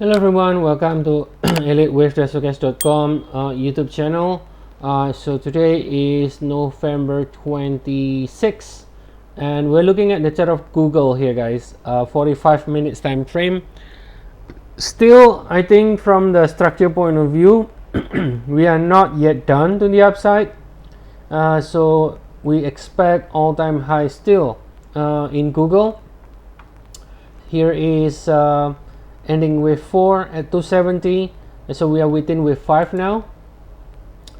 Hello everyone, welcome to ElliottWave.com YouTube channel. So today is November 26th and we're looking at the chart of Google here, guys. 45 minutes time frame. Still, I think from the structure point of view, we are not yet done to the upside. So we expect all-time high still in Google. Here is ending with 4 at 270, and so we are within with 5 now.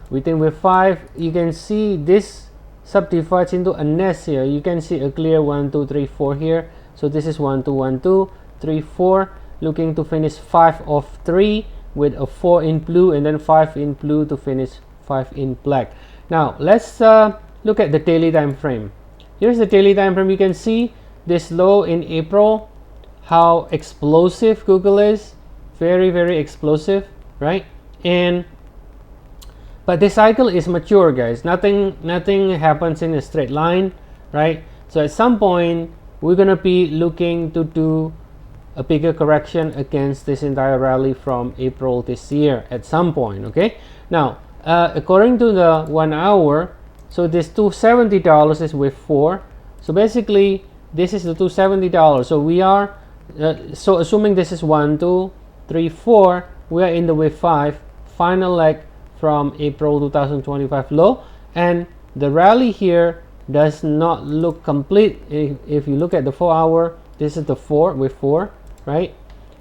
Within with 5, you can see this subdivides into a nest here. You can see a clear 1 2 3 4 here. So this is 1 2 1 2 3 4, looking to finish 5 of 3 with a 4 in blue and then 5 in blue to finish 5 in black. Now let's look at the daily time frame. Here's the daily time frame. You can see this low in April, how explosive Google is. Very explosive, right? But this cycle is mature, guys. Nothing happens in a straight line, right? So at some point we're gonna be looking to do a bigger correction against this entire rally from April this year at some point. Okay, now according to the 1 hour, so this $270 is with 4. So basically this is the $270. So we are so assuming this is 1 2 3 4, we are in the wave 5 final leg from April 2025 low, and the rally here does not look complete. If you look at the 4 hour, this is the 4 with 4, right?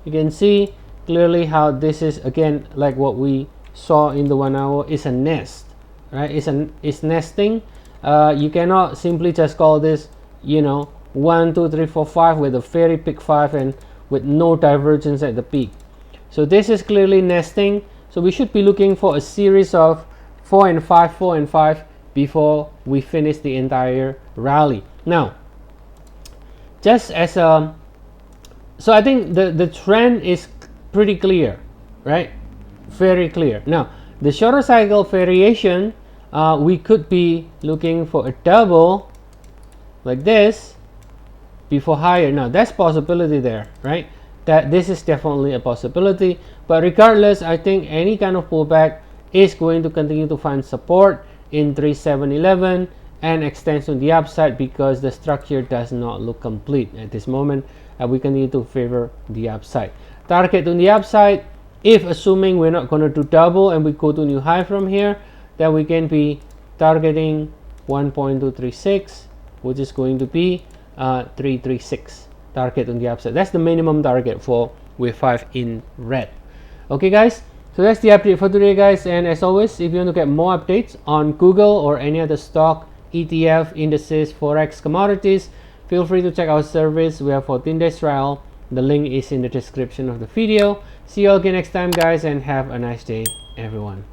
You can see clearly how this is again like what we saw in the 1 hour. Is a nest, right? It's nesting. You cannot simply just call this, you know, 1 2 3 4 5 with a very big 5 and with no divergence at the peak. So this is clearly nesting. So we should be looking for a series of 4 and 5 4 and 5 before we finish the entire rally. Now, just as a, so I think the trend is pretty clear, right? Very clear. Now the shorter cycle variation, we could be looking for a double like this before higher. Now that's possibility there, right? That this is definitely a possibility, but regardless, I think any kind of pullback is going to continue to find support in 3711 and extends to the upside because the structure does not look complete at this moment, and we continue to favor the upside. Target on the upside, if assuming we're not going to do double and we go to new high from here, then we can be targeting 1.236, which is going to be 336 target on the upside. That's the minimum target for wave 5 in red. Okay guys, so that's the update for today, guys, and as always, if you want to get more updates on Google or any other stock, ETF, indices, Forex, commodities, feel free to check our service. We have 14 days trial. The link is in the description of the video. See you all again next time, guys, and have a nice day, everyone.